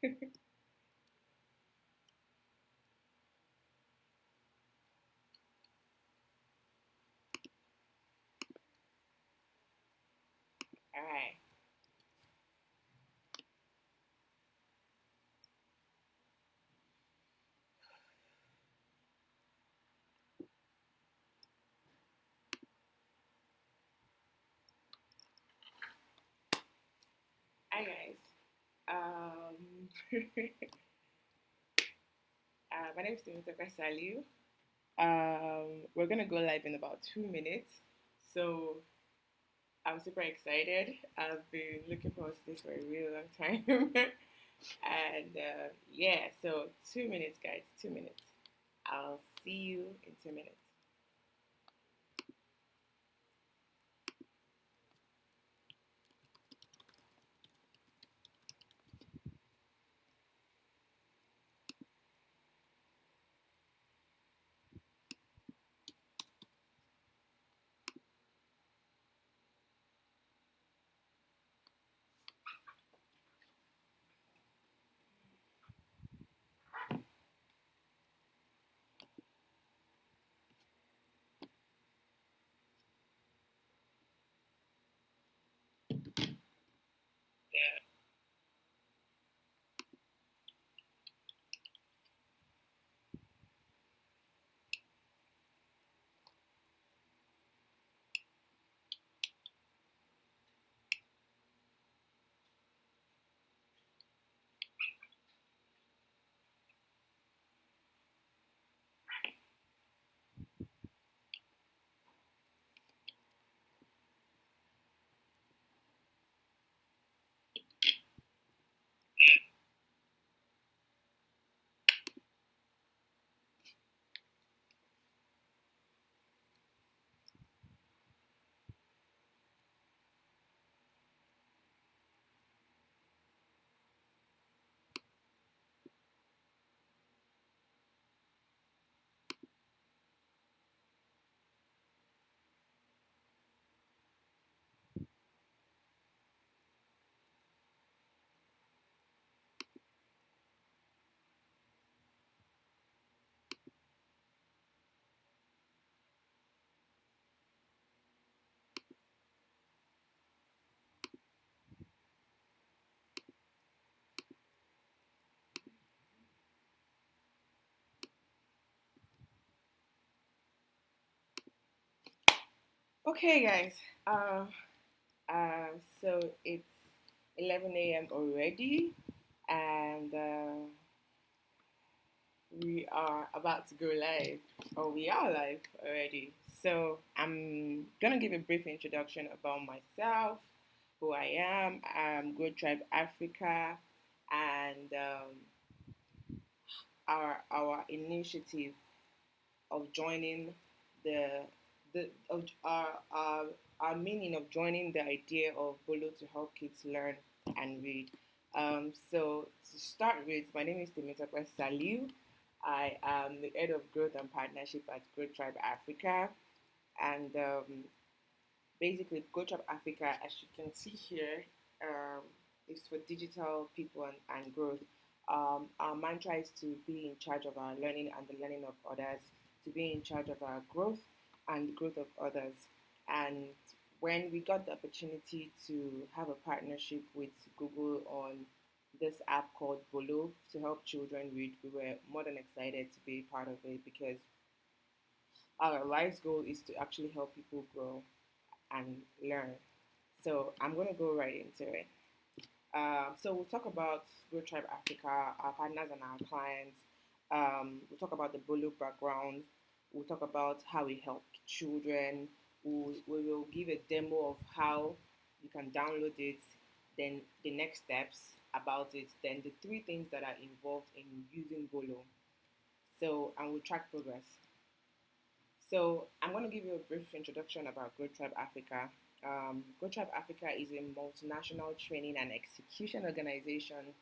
All right. Hi guys. Um, my name is Timothy Saliu. We're gonna go live in about 2 minutes, so I'm super excited. I've been looking forward to this for a really long time, and yeah, so 2 minutes, guys. 2 minutes. I'll see you in 2 minutes. Okay, guys. Uh, so it's 11 a.m. already, and we are about to go live, or we are live already. So I'm gonna give a brief introduction about myself, who I am. I'm Good Tribe Africa, and our initiative of joining our meaning of joining the idea of Bolo to help kids learn and read. So to start with, my name is Temitope Saliu. I am the head of growth and partnership at Growth Tribe Africa, and basically Growth Tribe Africa, as you can see here, um, is for digital people and growth. Our mantra is to be in charge of our learning and the learning of others, to be in charge of our growth and the growth of others. And when we got the opportunity to have a partnership with Google on this app called Bolo to help children read, we were more than excited to be part of it because our life's goal is to actually help people grow and learn. So I'm going to go right into it. So we'll talk about Growth Tribe Africa, our partners and our clients. We'll talk about the Bolo background. We'll talk about how we help children. We will give a demo of how you can download it. Then the next steps about it. Then the three things that are involved in using Bolo. So and we'll track progress. So I'm going to give you a brief introduction about Growth Tribe Africa. Growth Tribe Africa is a multinational training and execution organization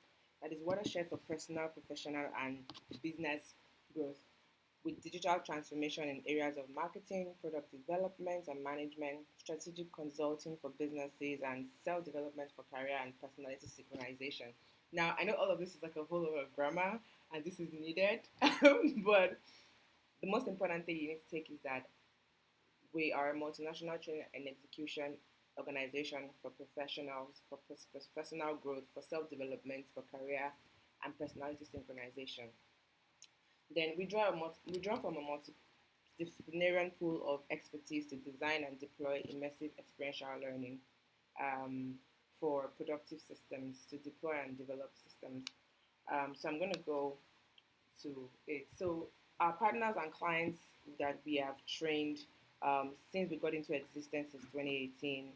that is watershed for personal, professional, and business growth. with digital transformation in areas of marketing, product development and management, strategic consulting for businesses, and self development for career and personality synchronization. Now, I know all of this is like a whole lot of grammar, and this is needed, but the most important thing you need to take is that we are a multinational training and execution organization for professionals, for personal growth, for self development, for career and personality synchronization. Then we draw from a multidisciplinary pool of expertise to design and deploy immersive experiential learning um, for productive systems, to deploy and develop systems. So I'm going to go to it. So our partners and clients that we have trained since we got into existence since 2018,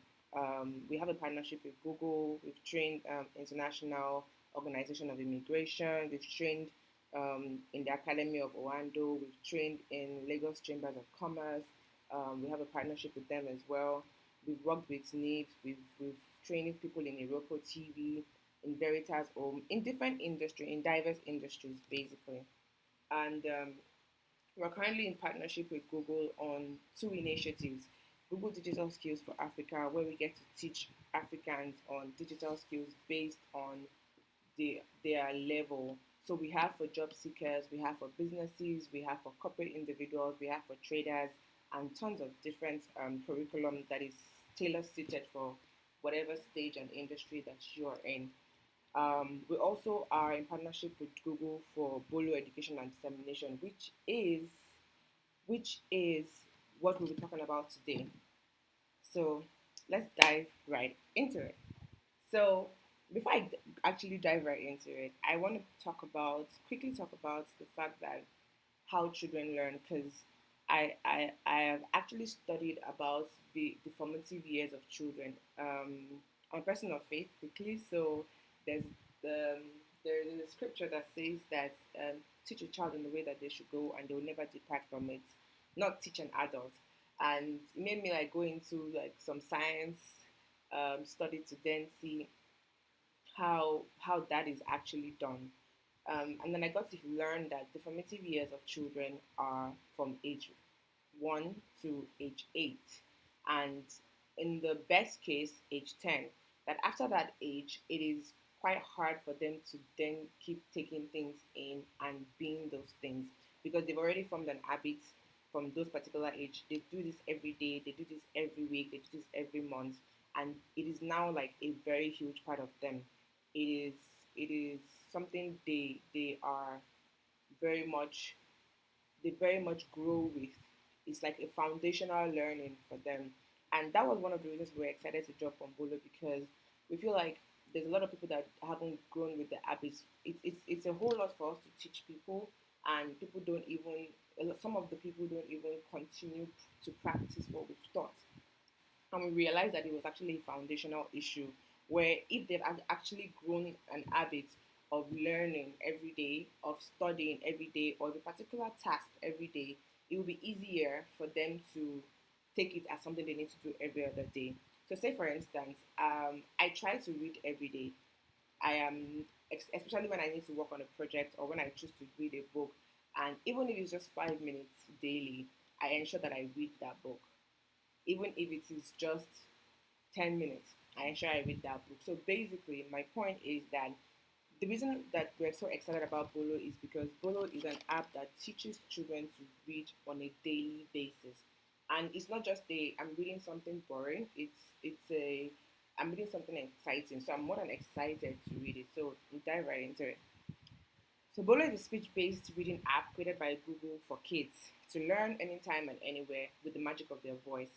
we have a partnership with Google. We've trained International Organization of Immigration. We've trained in the Academy of Oando. We've trained in Lagos Chambers of Commerce. We have a partnership with them as well. We've worked with NEET. We've trained people in Iroko TV, in Veritas, or in different industry, in diverse industries, basically. And we're currently in partnership with Google on two initiatives: Google Digital Skills for Africa, where we get to teach Africans on digital skills based on their level. So we have for job seekers, we have for businesses, we have for corporate individuals, we have for traders, and tons of different curriculum that is tailor suited for whatever stage and industry that you're in. We also are in partnership with Google for Bolo Education and Dissemination, which is what we'll be talking about today. So let's dive right into it. So before actually dive right into it, I want to quickly talk about the fact that how children learn, because I have actually studied about the formative years of children. I'm a person of faith quickly, so there's the there's a scripture that says that teach a child in the way that they should go and they will never depart from it. Not teach an adult, and it made me like go into like some science study to then see how that is actually done. And then I got to learn that the formative years of children are from age 1 to age 8, and in the best case, age 10. That after that age, it is quite hard for them to then keep taking things in and being those things because they've already formed an habit from those particular age. They do this every day, they do this every week, they do this every month, and it is now like a very huge part of them. It is it is something they are very much they very much grow with. It's like a foundational learning for them. And that was one of the reasons we were excited to jump on Bolo, because we feel like there's a lot of people that haven't grown with the habits. It's a whole lot for us to teach people, and people don't even, some of the people don't even continue to practice what we've taught. And we realized that it was actually a foundational issue where if they've actually grown an habit of learning every day, of studying every day, or the particular task every day, it will be easier for them to take it as something they need to do every other day. So, say for instance, I try to read every day. I am, especially when I need to work on a project or when I choose to read a book, and even if it's just 5 minutes daily, I ensure that I read that book, even if it is just 10 minutes. I ensure I read that book. So basically, my point is that the reason that we're so excited about Bolo is because Bolo is an app that teaches children to read on a daily basis. And it's not just I'm reading something boring. It's a I'm reading something exciting. So I'm more than excited to read it. So we'll dive right into it. So Bolo is a speech-based reading app created by Google for kids to learn anytime and anywhere with the magic of their voice.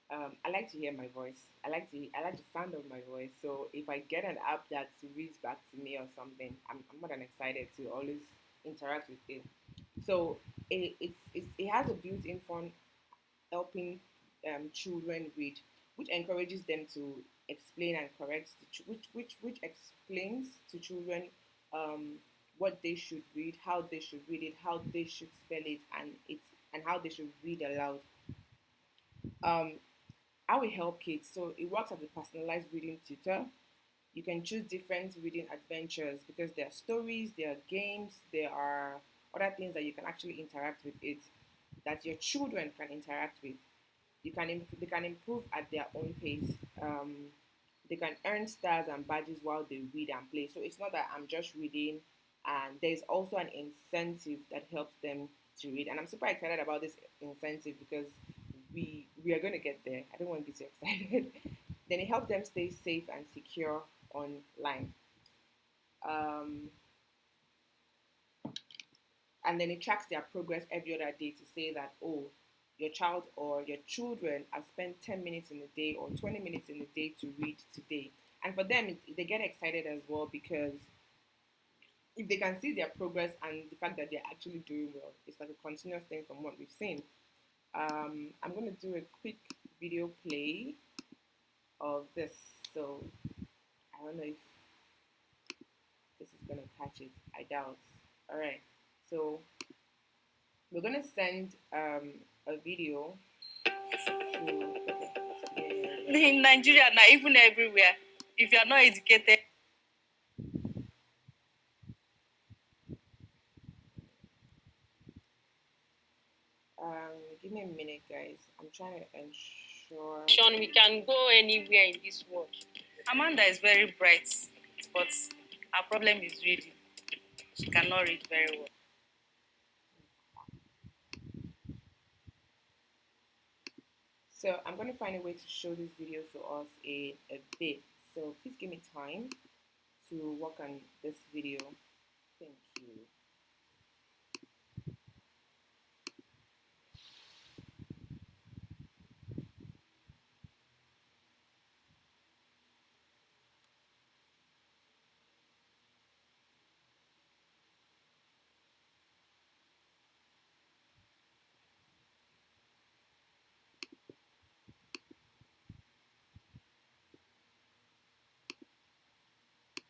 I like to hear my voice. I like the sound of my voice. So if I get an app that reads back to me or something, I'm more than excited to always interact with it. So it has a built-in fun helping children read, which encourages them to explain and correct, which explains to children um, what they should read, how they should read it, how they should spell it, and how they should read aloud. Um, how we help kids. So it works as a personalized reading tutor. You can choose different reading adventures because there are stories, there are games, there are other things that you can actually interact with it, that your children can interact with. They can improve at their own pace. They can earn stars and badges while they read and play. So it's not that I'm just reading, and there's also an incentive that helps them to read. And I'm super excited about this incentive because we are going to get there. I don't want to be too excited. Then it helps them stay safe and secure online. Um, and then it tracks their progress every other day to say that, oh, your child or your children have spent 10 minutes in a day or 20 minutes in a day to read today. And for them, they get excited as well because if they can see their progress and the fact that they're actually doing well, it's like a continuous thing from what we've seen. I'm going to do a quick video play of this. So I don't know if this is going to catch it. I doubt. All right. So we're going to send a video to, in Nigeria now, even everywhere, if you are not educated. give me a minute, guys. I'm trying to ensure. Sean, we can go anywhere in this world. Amanda is very bright, but her problem is reading. She cannot read very well. So I'm going to find a way to show this video to us a bit. So please give me time to work on this video. Thank you.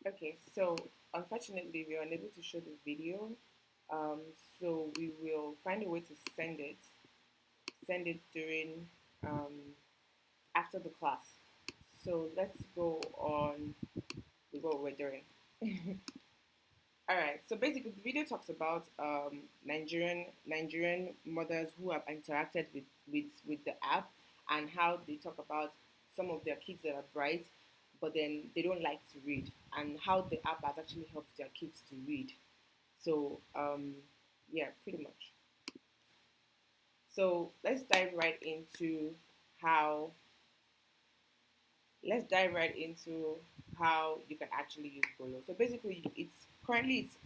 Okay, so unfortunately we are unable to show the video. Um, so we will find a way to send it during after the class. So let's go on with what we're doing. All right. So basically, the video talks about Nigerian mothers who have interacted with the app and how they talk about some of their kids that are bright, but then they don't like to read, and how the app has actually helped their kids to read. So yeah, pretty much. So how let's dive right into how you can actually use Bolo. So basically, it's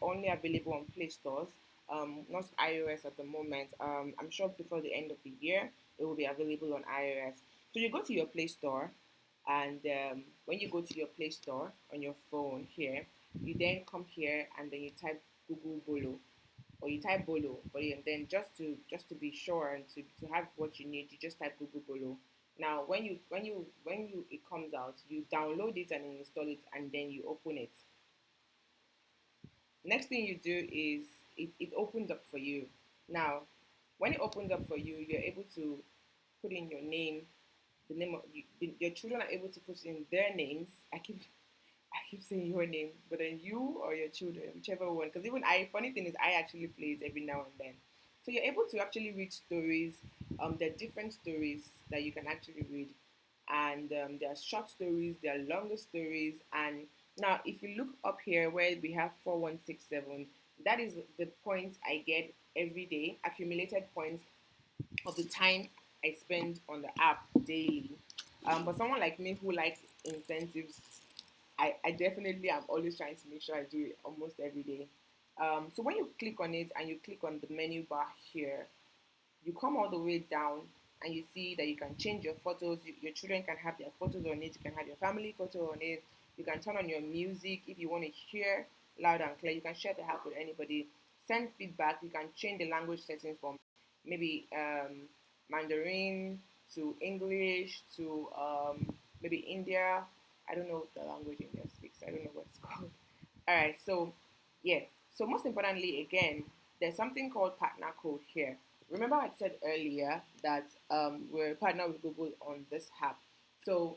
only available on Play stores, not iOS at the moment. I'm sure before the end of the year it will be available on iOS. So you go to your Play Store, and when you go to your Play Store on your phone here, you then come here and then you type Google Bolo or you type Bolo, but then just to be sure and to have what you need, you just type Google Bolo. Now, when you it comes out, you download it and install it, and then you open it. Next thing you do is it opens up for you. Now, when it opens up for you, you're able to put in your name, the name of your children are able to put in their names. I keep saying your name, but then you or your children, whichever one. Because even funny thing is, I actually play it every now and then. So you're able to actually read stories. There are different stories that you can actually read, and there are short stories, there are longer stories. And now, if you look up here where we have 4167, that is the points I get every day, accumulated points of the time I spend on the app daily. But someone like me who likes incentives, I definitely am always trying to make sure I do it almost every day. So when you click on it and you click on the menu bar here, you come all the way down and you see that you can change your photos. Your children can have their photos on it. You can have your family photo on it. You can turn on your music if you want to hear loud and clear. You can share the app with anybody. Send feedback. You can change the language settings from maybe Mandarin to English to maybe India. I don't know the language India speaks. I don't know what it's called. All right. So yeah. So most importantly, again, there's something called partner code here. Remember I said earlier that we're partner with Google on this app. So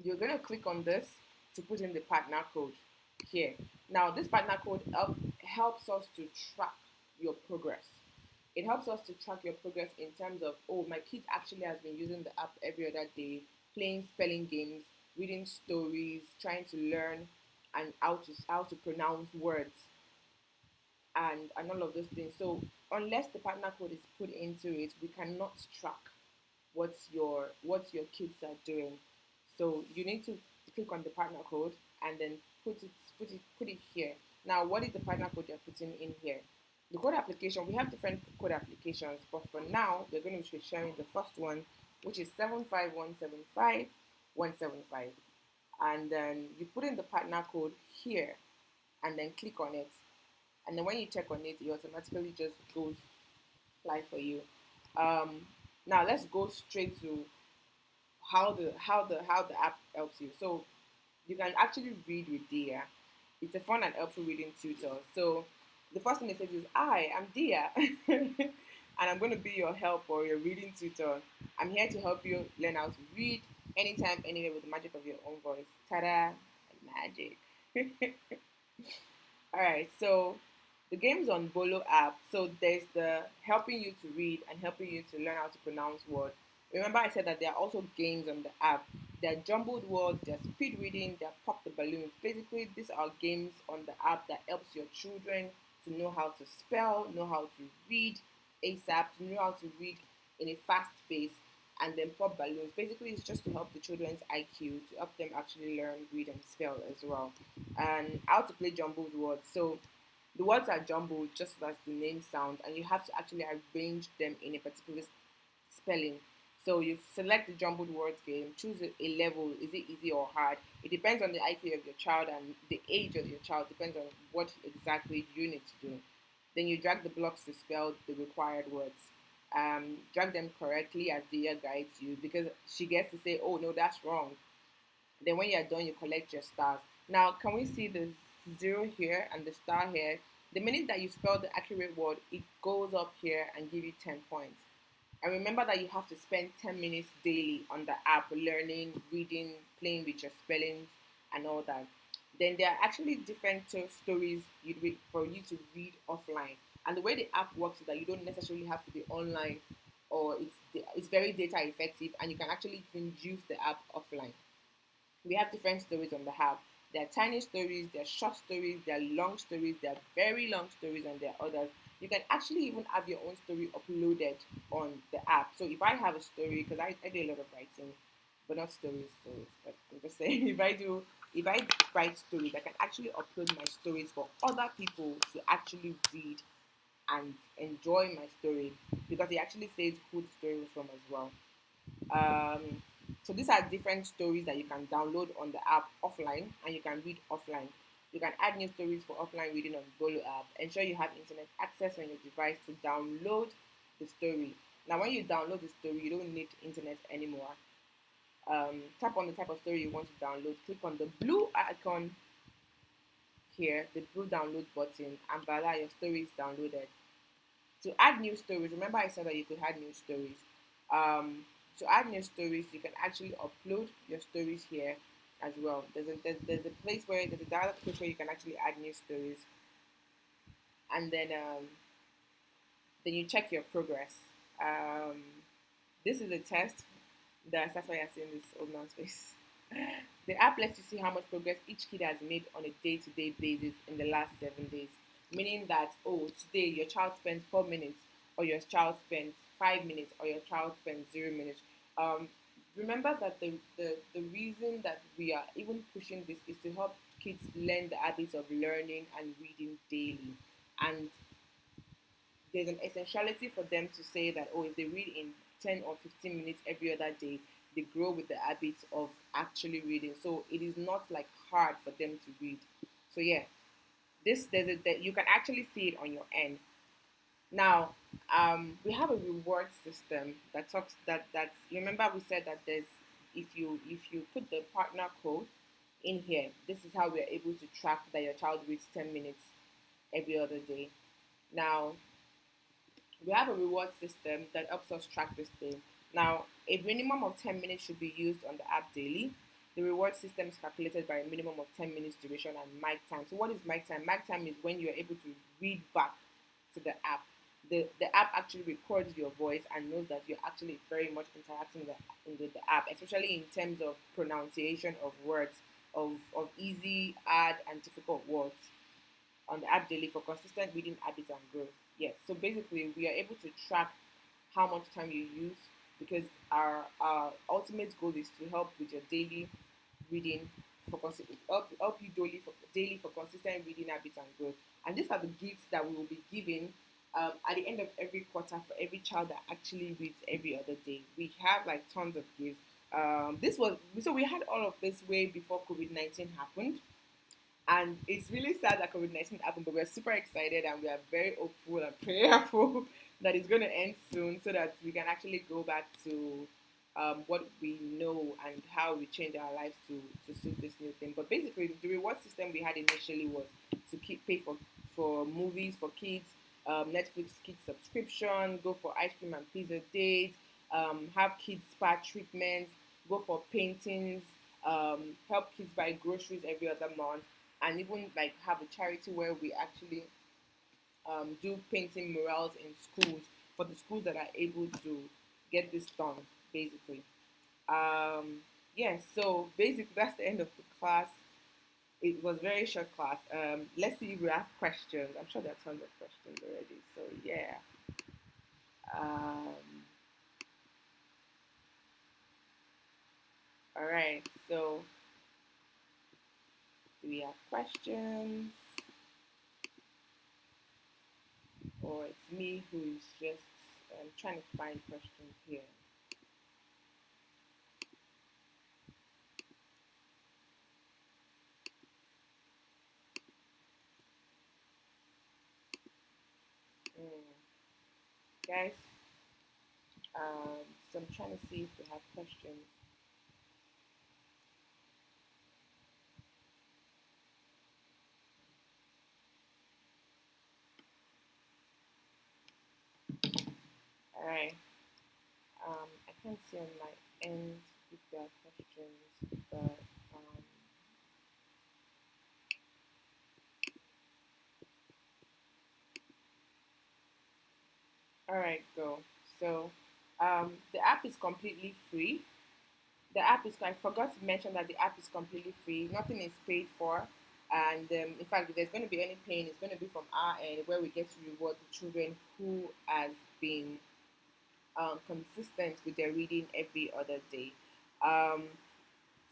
you're going to click on this to put in the partner code here. Now, this partner code helps us to track your progress. It helps us to track your progress in terms of, oh, my kid actually has been using the app every other day, playing spelling games, reading stories, trying to learn and how to pronounce words and all of those things. So unless the partner code is put into it, we cannot track what your kids are doing. So you need to click on the partner code and then put it here. Now, what is the partner code you're putting in here? The code application, we have different code applications, but for now we're going to be sharing the first one, which is 75175 and then you put in the partner code here and then click on it, and then when you check on it, it automatically just goes live for you. um, Now let's go straight to how the app helps you. So you can actually read with Dia. It's a fun and helpful reading tutor. So the first thing it says is, "Hi, I'm Dia, and I'm going to be your help or your reading tutor. I'm here to help you learn how to read anytime, anywhere with the magic of your own voice." Ta-da! Magic. All right, so the game's on Bolo app. So there's the helping you to read and helping you to learn how to pronounce words. Remember, I said that there are also games on the app. There are jumbled words, there's speed reading, there are pop the balloons. Basically, these are games on the app that helps your children to know how to spell, know how to read ASAP, to know how to read in a fast pace, and then pop balloons. Basically, it's just to help the children's IQ, to help them actually learn, read, and spell as well. And how to play jumbled words. So the words are jumbled just as the name sounds, and you have to actually arrange them in a particular spelling. So you select the jumbled words game, choose a level, is it easy or hard? It depends on the IQ of your child and the age of your child, depends on what exactly you need to do. Then you drag the blocks to spell the required words. Drag them correctly as the year guides you, because she gets to say, oh no, that's wrong. Then when you're done, you collect your stars. Now, can we see the zero here and the star here? The minute that you spell the accurate word, it goes up here and give you 10 points. And remember that you have to spend 10 minutes daily on the app, learning, reading, playing with your spellings, and all that. Then there are actually different stories you read for you to read offline. And the way the app works is that you don't necessarily have to be online, or it's very data effective, and you can actually even use the app offline. We have different stories on the app. There are tiny stories, there are short stories, there are long stories, there are very long stories, and there are others. You can actually even have your own story uploaded on the app. So if I have a story, because I do a lot of writing, but not stories, but I'm just saying, if I write stories, I can actually upload my stories for other people to actually read and enjoy my story, because it actually says who the story was from as well. Um, so these are different stories that you can download on the app offline and you can read offline. You can add new stories for offline reading on the Bolo app. Ensure you have internet access on your device to download the story. Now, when you download the story, you don't need internet anymore. Tap on the type of story you want to download. Click on the blue icon here, the blue download button, and voila, your story is downloaded. To add new stories, remember I said that you could add new stories. Um, to add new stories, you can actually upload your stories here as well. There's a place where there's a dialog place where you can actually add new stories, and then you check your progress. Um, this is a test. That's why you're seeing this old man's face. The app lets you see how much progress each kid has made on a day-to-day basis in the last 7 days. Meaning that, oh, today your child spent 4 minutes, or your child spent 5 minutes, or your child spent 0 minutes. Um, Remember that the reason that we are even pushing this is to help kids learn the habits of learning and reading daily. And there's an essentiality for them to say that, oh, if they read in 10 or 15 minutes every other day, they grow with the habits of actually reading. So it is not like hard for them to read. So yeah, you can actually see it on your end. Now, we have a reward system that talks that remember we said that there's if you put the partner code in here, this is how we are able to track that your child reads 10 minutes every other day. Now, we have a reward system that helps us track this thing. Now, a minimum of 10 minutes should be used on the app daily. The reward system is calculated by a minimum of 10 minutes duration and mic time. So what is mic time? Mic time is when you're able to read back to the app. The app actually records your voice and knows that you're actually very much interacting the app, especially in terms of pronunciation of words, of easy, hard, and difficult words on the app daily for consistent reading habits and growth. Yes, so basically, we are able to track how much time you use because our ultimate goal is to help with your daily reading help you daily for consistent reading habits and growth. And these are the gifts that we will be giving at the end of every quarter for every child that actually reads every other day. We have like tons of gifts. This was so we had all of this way before COVID-19 happened. And it's really sad that COVID-19 happened, but we're super excited and we are very hopeful and prayerful that it's going to end soon so that we can actually go back to what we know and how we change our lives to suit this new thing. But basically, the reward system we had initially was to keep pay for movies for kids, Netflix kids subscription, go for ice cream and pizza dates, have kids spa treatments, go for paintings, help kids buy groceries every other month, and even like have a charity where we actually do painting murals in schools for the schools that are able to get this done, basically. Yeah, so basically that's the end of the class. It was very short class. Let's see if we have questions. I'm sure there are tons of questions already. So yeah. Um, all right. So do we have questions, or it's me who is just trying to find questions here? Mm. Guys, so I'm trying to see if we have questions. All right. I can't see on my end if there are questions, but all right, go. So the app is completely free. The app is, I forgot to mention that the app is completely free. Nothing is paid for. And in fact, if there's going to be any paying, it's going to be from our end where we get to reward the children who has been consistent with their reading every other day. Um,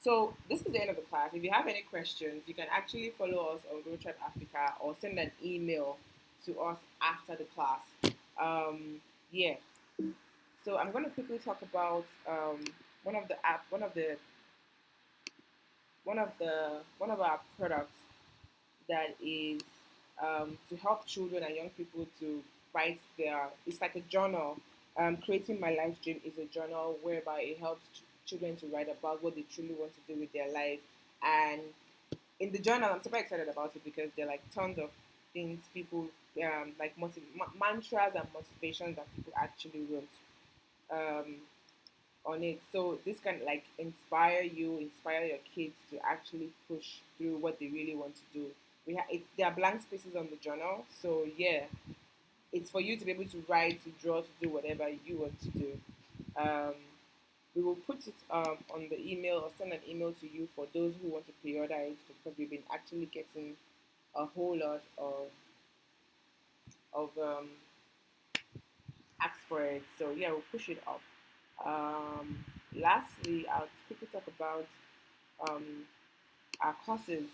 So this is the end of the class. If you have any questions, you can actually follow us on Road Trip Africa or send an email to us after the class. Yeah. So I'm going to quickly talk about one of the app, one of our products that is to help children and young people to write their. It's like a journal. Creating my life dream is a journal whereby it helps children to write about what they truly want to do with their life. And in the journal, I'm super excited about it because there are like tons of things people like mantras and motivations that people actually wrote um, on it. So this can like inspire you, inspire your kids to actually push through what they really want to do. There are blank spaces on the journal, so yeah, it's for you to be able to write, to draw, to do whatever you want to do. Um, we will put it on the email or send an email to you for those who want to pre-order it because we've been actually getting a whole lot of acts for it. So yeah, we'll push it up. Lastly, I'll quickly talk about um, our courses.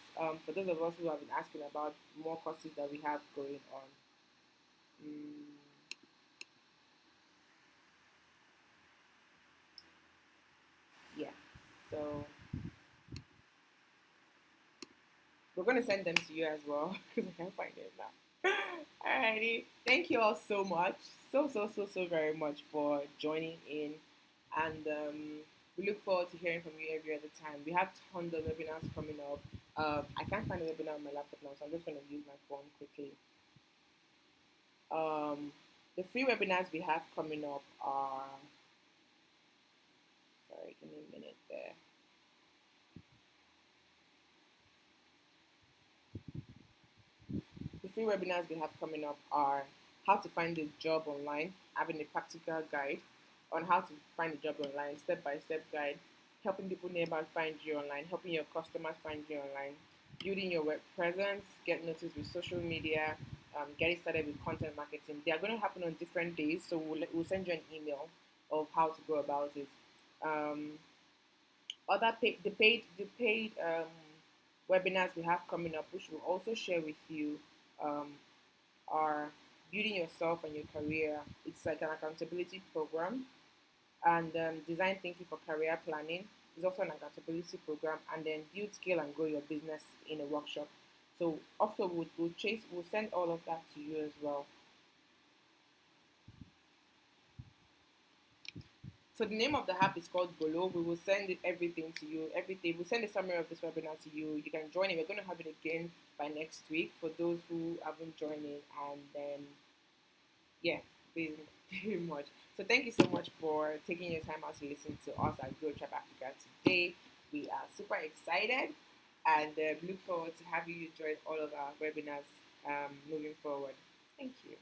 For those of us who have been asking about more courses that we have going on. Mm, yeah. So we're going to send them to you as well because I can't find it now. Alrighty. Thank you all so much. So very much for joining in. And we look forward to hearing from you every other time. We have tons of webinars coming up. I can't find a webinar on my laptop now, so I'm just going to use my phone quickly. The free webinars we have coming up are, sorry, give me a minute there. The free webinars we have coming up are how to find a job online, having a practical guide on how to find a job online, step by step guide, helping people nearby find you online, helping your customers find you online, building your web presence, get noticed with social media, getting started with content marketing. They are going to happen on different days, so we'll send you an email of how to go about it. Um, the paid webinars we have coming up, which we'll also share with you, um, are building yourself and your career. It's like an accountability program, and design thinking for career planning is also an accountability program, and then build, scale, and grow your business in a workshop. So after we'll send all of that to you as well. So the name of the app is called Bolo. We will send it everything to you. Everything. We'll send a summary of this webinar to you. You can join it. We're going to have it again by next week for those who haven't joined it. And then, yeah, very, very much. So thank you so much for taking your time out to listen to us at Grow Trap Africa today. We are super excited and look forward to having you join all of our webinars moving forward. Thank you.